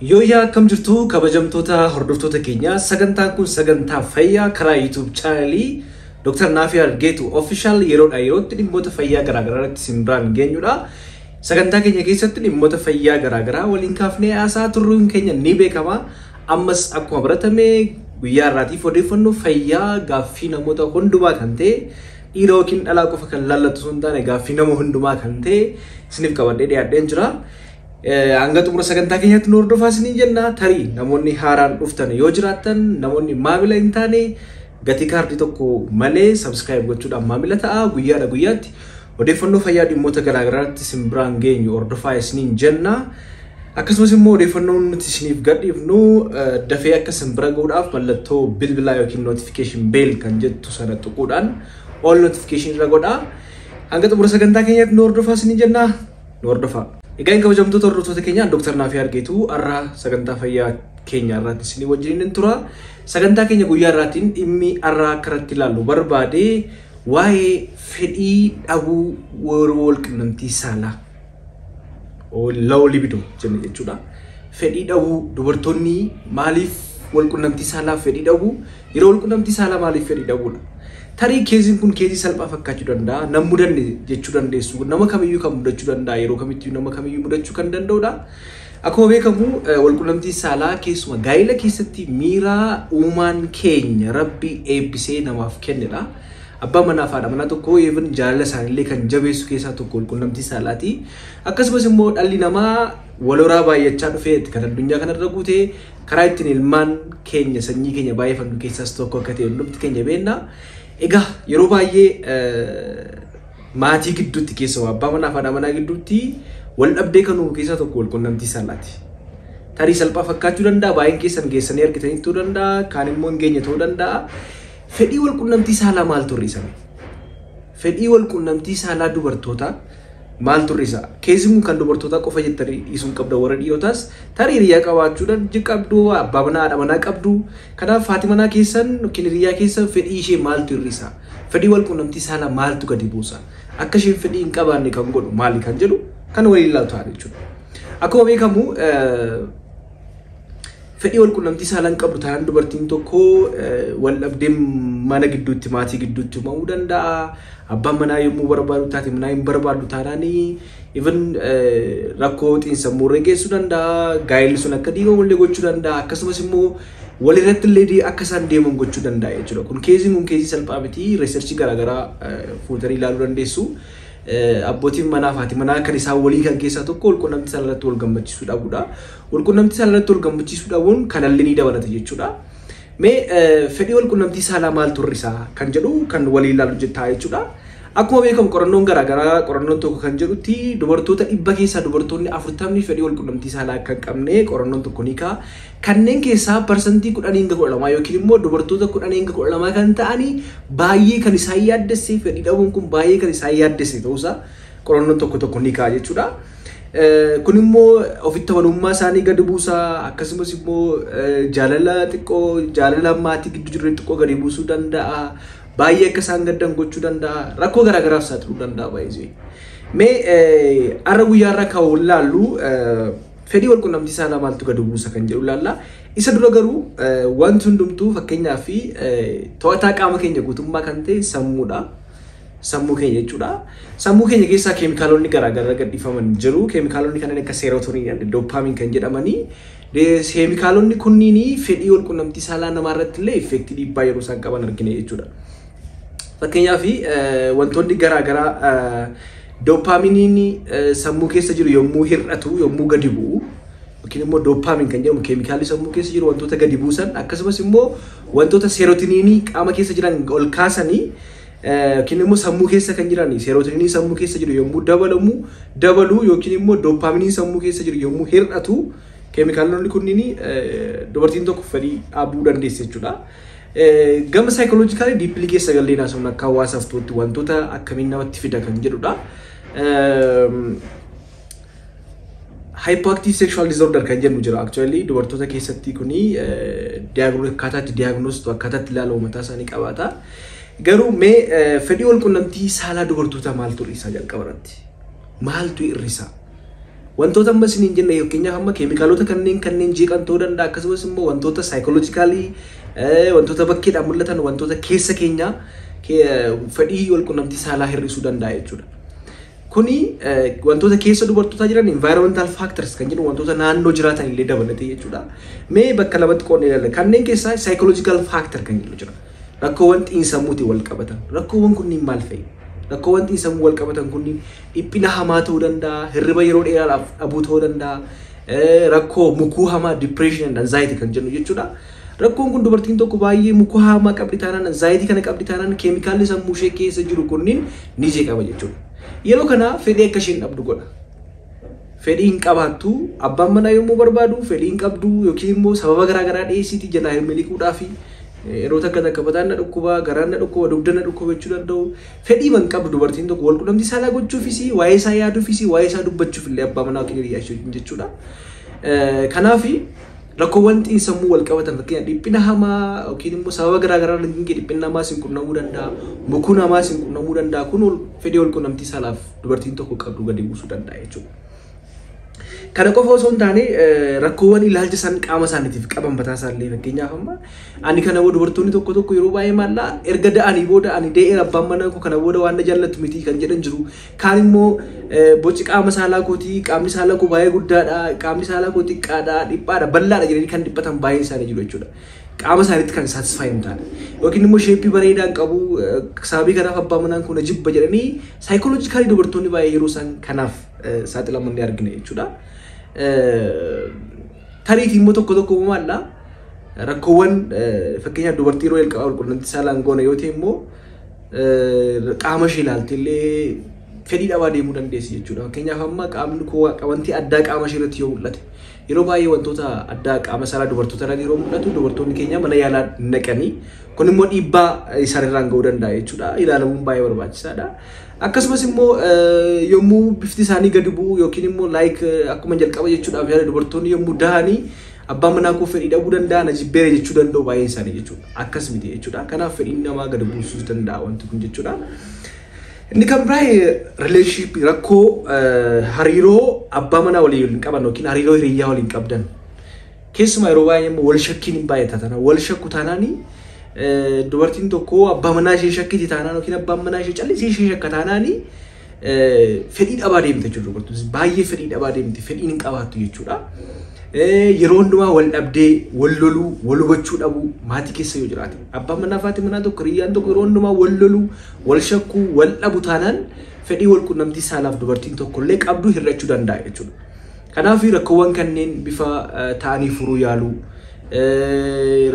Yooyaa akkam jirtu kabajamtoota hordoftoota keenya sagantaan kun sagantaa fayyaa karaa YouTube channelii Dr. Nafyad geetu official yeroodha yerootti dhimmoota fayyaa garaagaraatti simbiraan geenyudha. Sagantaa keenya keessatti dhimmoota fayyaa garaagaraa waliin kaafnee haasaa turruun keenya ni beekama. Ammas akkuma baratame guyyaa irraatiif odeeffannoo fayyaa gaaffii namoota hundumaa kan ta'e dhiira yookiin dhalaa qofa kan laallatu sun taane gaaffii nama hundumaa kan ta'e isiniif qabadhee dhiyaadheen jira. Hanga xumura sagantaa keenyatti nu hordofaa isiniin jenna. Tarii namoonni haaraan dhuftan yoo jiraattan namoonni maamila hin taane gatii kaardii tokko malee subscribe gochuudhaan maamila ta'a. Guyyaadha guyyaatti odeeffannoo fayyaa dhimmoota garaagaraatti simbiraan geenyu hordofaa isiniin jenna. Akkasumas immoo odeeffannoo nuti isiniif gadhiifnu dafee akka simbira gahuudhaaf mallattoo bilbilaa yookiin notification bell kan jettu sana tuquudhaan all notification irra godhaa. Hanga xumura sagantaa keenyatti nu hordofaa isiniin jenna. Nu hordofaa. Egaan kabajamtoota hordoftoota keenya Dr. Nafyad geetu har'a sagantaa fayyaa keenya irratti isinii wajjin tura. Sagantaa keenya guyyaa irraatiin dhimmi har'a akkaratti ilaallu barbaade waa'ee fedhii dhabuu wal-qunnamtii saalaa. Low libido jenna jechuudha. Fedhii dhabuu dubartoonni maaliif wal-qunnamtii saalaa fedhii dhabuu? Yeroo wal-qunnamtii saalaa maaliif fedhii dhabuudha? Tarii keessiin kun keessi salphaa fakkaachuu danda'a. Nama mudanne jechuu dandeessu. Nama kamiyyuu kan mudachuu danda'a. Yeroo kamittuu nama kamiyyuu mudachuu kan danda'udha. Akkuma beekamu wal-qunnamtii saalaa keessuma gaa'ila keessatti miira uumaan keenya Rabbi eebbisee namaaf kennedha. Abbaan manaa fi haadha manaa tokko even jaalala isaaniillee kan jabeessu keessaa tokko wal-qunnamtii saalaati. Akkasumas immoo dhalli namaa walhoraa baay'achaa dhufee kan addunyaa kanarra guute karaa ittiin ilmaan keenya sanyii keenya baay'ifannu keessaas tokko akka ta'e hundumti keenya beekna. Egaa yeroo baay'ee maatii gidduutti keessumaa abbaa manaa fi haadha manaa gidduutti wal dhabdee kan uumu keessaa tokko wal-qunnamtii saalaati. Tarii salphaa fakkaachuu danda'a, baay'een keessan geessanii argitanii ta'uu danda'a, kaan immoo hin geenye ta'uu danda'a. Fedhii wal-qunnamtii saalaa maal turrisame? Fedhii wal-qunnamtii saalaa dubartootaa maal turrisa? Keessi kun kan dubartootaa qofa jettanii dhiisuun qabda warra dhiyootaas tarii hiriyaa qabaachuudhaan qabdu, abbaa manaa haadha manaa qabdu. Kanaaf haati manaa keessan yookiin hiriyaa keessan fedhii ishee maaltu hir'isa? Fedhii wal-qunnamtii saalaa maaltu gadi buusa? Akka isheen fedhii hin qabaanne kan godhu maali kan jedhu kan waliin ilaaltu ta'a jechuudha. Akkuma beekamu fedhii wal-qunnamtii saalaa hin qabdu taanaan dubartiin tokko wal dhabdee mana gidduutti maatii gidduutti uumamuu danda'a. Abbaan manaa yommuu barbaadu taate manaa hin barbaadu taanaan even rakkoo xiinsammuu irra geessuu danda'a. Gaa'illi sun akka diigamu gochuu danda'a. Akkasumas immoo walirratti illee akka isaan deeman gochuu danda'a jechuudha. Kun keessiin kun keessii salphaa miti. Researchii garaagaraa fuutanii ilaaluu dandeessu. Abbootiin manaa fi haati manaa kan isaan walii kan keessaa tokko wal-qunnamtii saalaa irratti wal gammachiisuu dhabuudha. Wal-qunnamtii saalaa irratti wal gammachiisuu dhabuun kanallee ni dabalata jechuudha. Mee fedhii wal-qunnamtii saalaa maal turrisa kan jedhu kan walii ilaalu jettaa jechuudha. Akkuma beekamu qorannoon garaagaraa qorannoon tokko kan jedhutti dubartoota 100 keessaa dubartoonni 40 fedhii wal-qunnamtii saalaa akka hin qabne qorannoon tokko ni ka'a. Kanneen keessaa parsantii 10-12 yookiin immoo dubartoota 10-12 kan ta'anii baay'ee kan isaan yaaddesse fedhii dhabuun kun baay'ee kan isaan yaaddesse ta'uusaa qorannoon tokko ni ka'a jechuudha. Kun immoo ofitti amanummaa isaanii gadi buusaa akkasumas immoo jaalala maatii gidduu jiru xiqqoo gadi buusuu danda'a. Baay'ee akka isaan gaddan gochuu danda'a. Rakkoo garaagaraaf saaxiluu danda'a baay'ee. Mee har'a guyyaa irra kaa'u ilaallu fedhii wal-qunnamtii saalaa maaltu gadi buusa kan jedhu ilaalla. Isa dura garuu wanti hundumtuu fakkeenyaaf to'ataa qaama keenya guutummaa kan ta'e sammuudha. Sammuu keenya jechuudha. Sammuu keenya keessaa keemikaalonni garaagaraa gadhiifaman jiru. Keemikaalonni kanneen akka seerotoniin, doopaamiin kan jedhamanii. Keemikaalonni kunniin fedhii wal-qunnamtii saalaa namaa irratti illee effektii dhiibbaa yeroo isaan qaban argina jechuudha. Fakkeenyaaf wantoonni garaagaraa doopaamiiniin sammuu keessa jiru yommuu hir'atu, yommuu gadi bu'u, yookiin immoo doopaamiin kan jedhamu keemikaalli sammuu keessa jiru wantoota gadi buusan akkasumas immoo wantoota seerotoniinii qaama keessa jiran ol kaasanii yookiin immoo sammuu keessa kan jiran seerotoniinii sammuu keessa jiru yommuu dabalu yookiin immoo doopaamiiniin sammuu keessa jiru yommuu hir'atu keemikaalonni kunniin dubartiin tokko fedhii dhabuu dandeesse jechuudha. Gama saayikooloojikaalii diippilii keessa gallee naasumna akka hawaasaaf ta'utti wantoota akkamiin namatti fida kan jedhudha. Hypoactive sexual disorder kan jennu jira. Actually dubartoota keessatti kuni akkaataa itti diagnoositu akkaataa itti ilaaluu mataa isaanii qabaata. Garuu mee fedhii wal-qunnamtii saalaa dubartoota maaltu hir'isa jalqaba irratti? Maaltu hir'isa? Wantoota ammas hin jenne fakkeenyaaf amma keemikaalota kanneen jeeqan ta'uu danda'a akkasumas immoo wantoota saayikoloojikaalii wantoota bakkeedhaan mul'atan wantoota keessa keenya fedhii wal qunnamtii saalaa hir'isuu danda'a jechuudha. Kuni wantoota keessa dubartootaa jiran environmental factors kan jedhu wantoota naannoo jiraatan illee dabalatee jechuudha. Mee bakka lamatti qoonnee ilaalla. Kanneen keessaa psychological factor kan jedhu jira. Rakkoowwan xiinsammuutiin wal qabatan. Rakkoowwan kunniin maal fa'i? Rakkoowwan xiinsammuu wal qabatan kunniin dhiphina hamaa ta'uu danda'a, hirriba yeroo dheeraadhaaf dhabuu ta'uu danda'a, rakkoo mukuu hamaa depression and anxiety kan jennu jechuudha. Rakkoon kun dubartiin tokko baay'ee mukuu hamaa qabdi taanaan anxiety kana qabdi taanaan keemikaalli sammuu ishee keessa jiru kunniin ni jeeqama jechuudha. Yeroo kana fedhii akka isheen dhabdu godha. Fedhii hin qabaattu abbaan manaa yommuu barbaadu fedhii hin qabdu yookiin immoo sababa garaagaraa dhiyeessiiti jalaa hin miliquudhaafi yeroo takka bataan na dhukkuba garaan na dhukkuba dugda na dhukkuba jechuu danda'u. Fedhii man qabdu dubartiin tokko wal qunnamtii saalaa gochuufis waa'ee isaa yaaduufis waa'ee isaa dubbachuuf illee abbaa manaa yookiin hiriyaa jechuudha. Kanaaf rakkoowwan xiinsammuu wal qabatan fakkeenyaaf dhiphina hamaa yookiin immoo sababa garaagaraa dhiphina hamaa sin qunnamuu danda'a, mukuu hamaa sin qunnamuu danda'a. Kun fedhii wal qunnamtii saalaaf dubartiin tokko qabdu gadi buusuu danda'a jechuudha. Kana qofa osoo hin taane rakkoowwan ilaalcha isaan qaama isaaniitiif qaban mataa isaanii fakkeenyaaf amma ani kana booda dubartoonni tokko yeroo baay'ee maallaa erga da'anii booda ani dee'eera abbaan manaa koo kana booda waan na jaallatu miti kan jedhan jiru. Kaan immoo boci qaama saalaa kootii qaamni saalaa koo baay'ee guddaadha, qaamni saalaa koo xiqqaadha, dhiphaadha, bal'aadha jedhanii kan dhiphatan baay'een isaanii jiru jechuudha. Qaama isaaniitti kan satisfaayi hin taane yookiin immoo sheeppii bareedaan qabu sababii kanaaf abbaa manaan kun jibba jedhanii saayikoloojikaalii dubartoonni baay'ee yeroo isaan kanaaf saaxilaman ni argina jechuudha. Tariitii immoo tokko maalla rakkoowwan fakkeenyaaf dubartii yeroo wal qunnamtii saalaan goona yoo ta'e immoo qaama ishee ilaalte illee fedhii dhabaa deemuu dandeessi jechuudha. Fakkeenyaaf amma qaamni koo wanti addaa qaama ishee irratti yoo mul'ate yeroo baay'ee wantoota addaa qaama saalaa dubartoota irratti yeroo mul'atu dubartoonni keenya mana yaalaa naqanii kun immoo dhiibbaa isaanirraan ga'uu danda'a jechuudha. Ilaalamuun baay'ee barbaachisaadha. Akkasumas immoo yommuu bifti isaanii gadi bu'u yookiin immoo akkuma jalqaba jechuudhaaf yaada dubartoonni yommuu dahanii abbaan manaa koo fedhii dhabuu danda'a na jibbeera jechuu danda'u baay'een isaanii jechuudha. Akkas miti jechuudha. Kanaaf fedhiin namaa gadi buusuu danda'a wanti kun jechuudha. Inni kan biraayee relationship rakkoo hariiroo abbaa manaa waliin qaban yookiin hariiroo hiriyyaa waliin qabdan. Keessumaa yeroo baay'ee immoo wal shakkiin hin baay'ata taana wal shakku taanaanii dubartiin tokko abbaa manaa ishee shakkiti taanaan yookiin abbaan manaa ishee callisee ishee shakka taanaanii fedhii dhabaa deemte jechuudha. Dubartiin baay'ee fedhii dhabaa deemte fedhiin hin qabaattu jechuudha. Yeroo hundumaa wal dhabdee wal loluu wal hubachuu dhabu maatii keessa yoo jiraate abbaan manaa fi manaa tokko hiriyyaan tokko yeroo hundumaa wal loluu wal shakkuu wal dhabu taanaan fedhii wal qunnamtii saalaaf dubartiin tokko illee qabdu hir'achuu danda'a jechuudha. Kanaaf rakkoowwan kanneen bifa ta'anii furuu yaaluu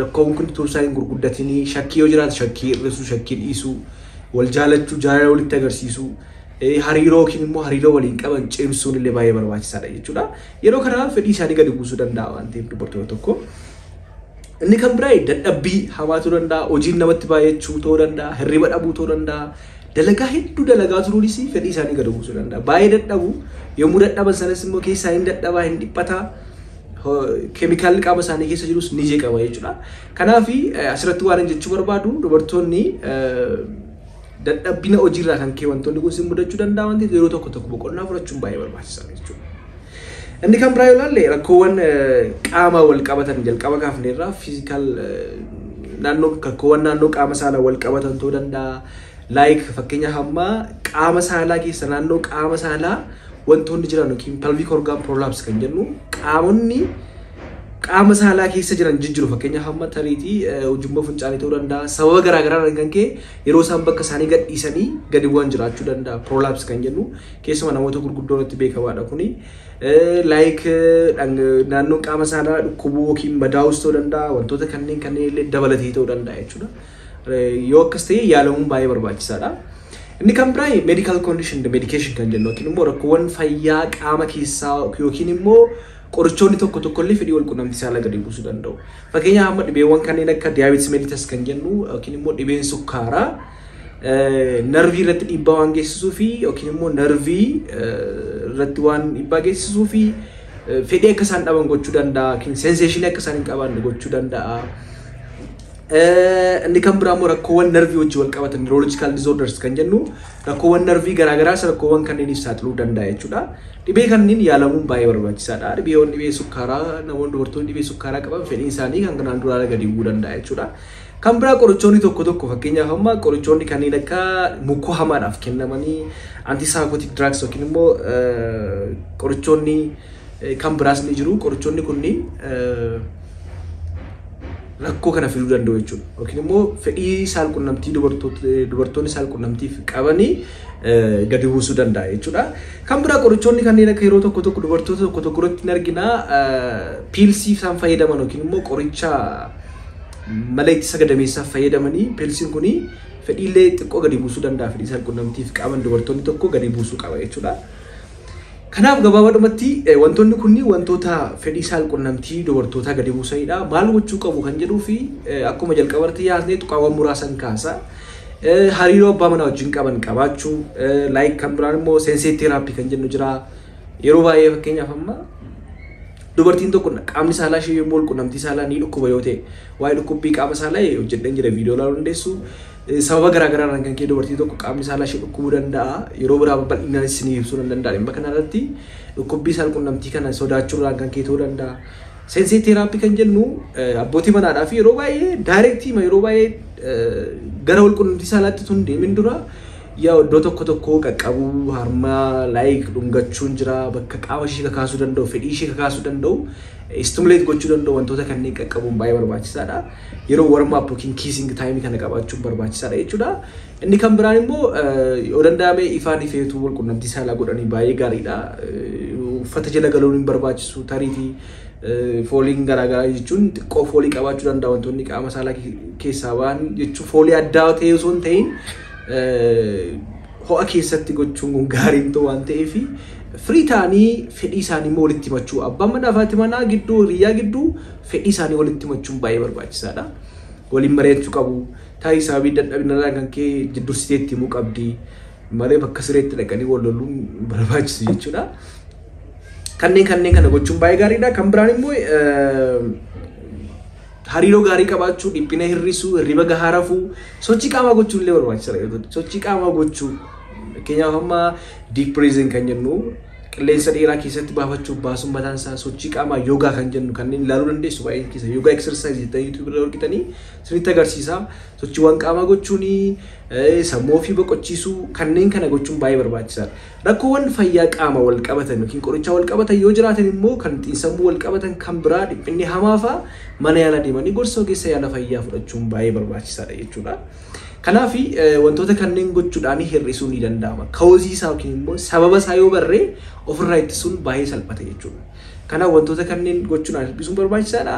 rakkoowwan kun utuu isaan hin gurguddatinii shakkii yoo jiraate shakkii hir'isuu shakkii dhiisuu wal jaalachuu jaalala walitti agarsiisuu hariiroo yookiin immoo hariiroo waliin qaban cimsuun illee baay'ee barbaachisaadha jechuudha. Yeroo kana fedhii isaanii gadi buusuu danda'a waan ta'eef dubartoota tokko. Inni kan biraa dadhabbii hamaa ta'uu danda'a, hojiin namatti baay'achuu ta'uu danda'a, hirriba dhabuu ta'uu danda'a. Dalagaa hedduu dalagaa turuunis fedhii isaanii gadi buusuu danda'a. Baay'ee dadhabu yommuu dadhaban sanas immoo keessaa hin dadhabaa hin dhiphataa keemikaalli qaama isaanii keessa jirus ni jeeqama jechuudha. Kanaaf asirratti waan jechuu barbaadu dubartoonni dadhabbina hojiirraa kan ka'e wantoonni kun sin mudachuu danda'a waan ta'eef yeroo tokko boqonnaa fudhachuun baay'ee barbaachisaadha jechuudha. Inni kan biraa yoo ilaalle rakkoowwan qaama wal qabatan jalqaba kaafneerraa fiizikaal rakkoowwan naannoo qaama saalaa wal qabatan ta'uu danda'a. Fakkeenyaaf amma qaama saalaa keessa naannoo qaama saalaa wantoonni jiran yookiin pelvic organ prolapse kan jennu qaamonni qaama saalaa keessa jiran jijjiiru fakkeenyaaf amma tariitii ujummoo fincaanii ta'uu danda'a. Sababa garaagaraa kan ka'e yeroo isaan bakka isaanii gadhiisanii gadi bu'an jiraachuu danda'a. Prolapse kan jennu keessumaa namoota gurguddooti beekamaadha kuni. Naannoon qaama saalaa dhukkubuu yookiin madaa'us ta'uu danda'a. Wantoota kanneen illee dabalatee ta'uu danda'a jechuudha. Yoo akkas ta'e yaalamuun baay'ee barbaachisaadha. Inni kan biraa medical condition medication kan jennu yookiin immoo rakkoowwan fayyaa qaama keessaa yookiin immoo qorichoonni tokko illee fedhii wal qunnamtii saalaa gadi buusuu danda'u. Fakkeenyaaf amma dhibeewwan kanneen akka diabetes mellitus kan jennu yookiin immoo dhibeen sukkaaraa narvii irratti dhiibbaa waan geessisuu fi yookiin immoo narvii irratti waan dhiibbaa geessisuu fi fedhii akka isaan dhaban gochuu danda'a yookiin senseeshinii akka isaan hin qabaanne gochuu danda'a. inni kan biraa immoo rakkoowwan narvii wajjin wal qabatan neurological disorders kan jennu rakkoowwan narvii garaagaraas rakkoowwan kanneeniif saaxiluu danda'a jechuudha. Dhibee kanneen yaalamuun baay'ee barbaachisaadha. Dhibee sukkaaraa namoonni dubartoonni dhibee sukkaaraa qaban fedhiin isaanii kan kanaan duraa gadi bu'uu danda'a jechuudha. Kan biraa qorichoonni tokko tokko fakkeenyaaf amma qorichoonni kanneen akka mukkoo hamaadhaaf kennamanii antipsychotic drugs yookiin immoo qorichoonni kan biraas ni jiru. Qorichoonni kunniin rakkoo kana fiduu danda'u jechuudha. Yookiin immoo fedhii saalqunnamtii dubartoonni saalqunnamtiif qabanii gadi buusuu danda'a jechuudha. Kan biraa qorichoonni kanneen akka yeroo tokko tokko dubartoota tokko tokko irratti ni argina piilsii isaan fayyadaman yookiin immoo qoricha mala ittisa gadameessaaf fayyadamanii piilsiin kuni fedhiilee xiqqoo gadi buusuu danda'a. Fedhii saalqunnamtiif qaban dubartoonni tokko gadi buusuu qaba jechuudha. Kanaaf gabaabadhumatti wantoonni kunniin wantoota fedhii saalqunnamtii dubartootaa gadi buusanidha. Maal gochuu qabu kan jedhuu fi akkuma jalqabarratti yaasnee tuqaawwan muraasan kaasa. Hariiroo abbaa manaa wajjin qaban qabaachuu, kan biraan immoo sensee teeraapii kan jennu jira. Yeroo baay'ee fakkeenyaaf amma dubartiin tokko qaamni saalaa ishee yommuu qunnamtii saalaa ni dhukkuba yoo ta'e waa'ee dhukkubbii qaama saalaa hojjedhan jira viidiyoo ilaaluu dandeessu. Sababa garaagaraadhaan kan ka'e dubartiin tokko qaamni saalaa ishee dhukkubuu danda'a. Yeroo biraa bal'inaan isinii ibsuu nan danda'a. Dhimma kanarratti dhukkubbii saalqunnamtii kana sodaachuudhaan kan ka'e ta'uu danda'a. Sensee teeraapii kan jennu abbootii manaadhaa fi yeroo baay'ee daayirektii yeroo baay'ee gara walqunnamtii saalaatti tun deemin dura yaa iddoo tokko tokko qaqqabuu harmaa dhungachuun jira bakka qaama ishee kakaasuu danda'u fedhii ishee kakaasuu danda'u stimulate gochuu danda'u wantoota kanneen qaqqabuun baay'ee barbaachisaadha. Yeroo warm up yookiin kissing time kana qabaachuun barbaachisaadha jechuudha. Inni kan biraan immoo yoo danda'ame ifaan ifeetu walqunnamtii saalaa godhanii baay'ee gaariidha. Uffata jala galuun hin barbaachisu tariitii fooliin garaagaraa jechuun xiqqoo foolii qabaachuu danda'a wantoonni qaama saalaa keessaa ba'an jechuun foolii addaa ta'ee osoo hin ta'in ho'a keessatti gochuun gaariin ta'u waan ta'eef firii ta'anii fedhii isaanii immoo walitti himachuu abbaan manaa fi haati manaa gidduu hiriyaa gidduu fedhii isaanii walitti himachuun baay'ee barbaachisaadha. Waliin mari'achuu qabu. Taa'ii sababii dadhabinarraa kan ka'e jidduu siteetti himuu qabdi. Malee bakka sireetti dhaqanii wal loluun barbaachisu jechuudha. Kanneen kana gochuun baay'ee gaariidha. Kan biraan immoo hariiroo gaarii qabaachuu, dhiphina hir'isuu, hirriba gahaa rafuu, sochii qaamaa gochuun illee barbaachisaadha. Sochii qaamaa gochuu fakkeenyaaf amma deep breathing kan jennu qilleensa dheeraa keessatti baafachuuf baasuun mataan isaa sochii qaamaa yoogaa kan jennu kanneen ilaaluu dandeessu baay'ee keessa yoogaa exercise jettanii YouTube irra argitanii isinitti agarsiisa. Sochiiwwan qaamaa gochuun sammuu ofii boqochiisuu kanneen kana gochuun baay'ee barbaachisaadha. Rakkoowwan fayyaa qaama wal qabatan yookiin qorichaa wal qabatan yoo jiraatan immoo kan xiinsammuu wal qabatan kan biraa dhiphinni hamaa fa'aa mana yaala deemanii gorsa ogeessa yaala fayyaa fudhachuun baay'ee barbaachisaadha jechuudha. Kanaaf wantoota kanneen gochuudhaan hir'isuu ni danda'ama. Kaawuzii isaa yookiin immoo sababa isaa yoo barree ofirraa ittisuun baay'ee salphata jechuudha. Kanaaf wantoota kanneen gochuudhaan hir'isuun barbaachisaadha.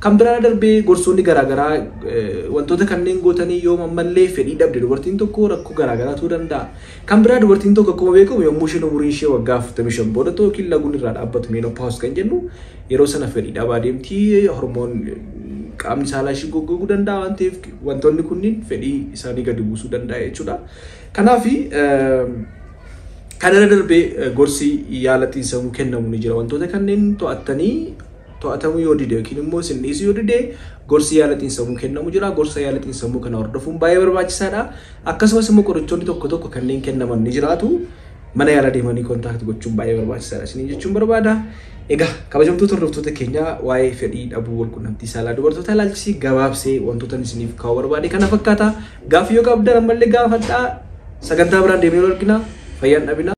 Kan biraa darbee gorsoonni garaagaraa wantoota kanneen gootanii yoo ammallee fedhii dhabde dubartiin tokko rakkoo garaagaraa ta'uu danda'a. Kan biraa dubartiin tokko akkuma beekamu yommuu isheen umuriin ishee waggaa 45 booda ta'u yookiin laguun irraa dhaabbatu menopause kan jennu yeroo sana fedhii dhabaa deemtii hormoon qaamni saalaa ishee goggoguu danda'a waan ta'eef wantoonni kunniin fedhii isaanii gadi buusuu danda'a jechuudha. Kanaaf kanarra darbee gorsi yaala xiinsammuu kennamu ni jira. Wantoota kanneen to'atamuu yoo dide yookiin immoo sinniisuu yoo dide gorsi yaala xiinsammuu kennamu jira. Gorsa yaala xiinsammuu kana hordofuun baay'ee barbaachisaadha. Akkasumas immoo qorichoonni tokko tokko kanneen kennaman ni jiraatu. Mana yaala deemanii kontaakti gochuun baay'ee barbaachisaadha isiniin jechuun barbaada. Egaa kabajamtoota hordoftoota keenya waa'ee fedhii dhabuu walqunnamtii saalaa dubartoota ilaalchisee gabaabsee wantoota isiniif kaa'uu barbaade kana fakkaata. Gaaffii yoo qabdan ammallee gaafadhaa. Sagantaa biraan deemnee wal argina. Fayyaan dhabina.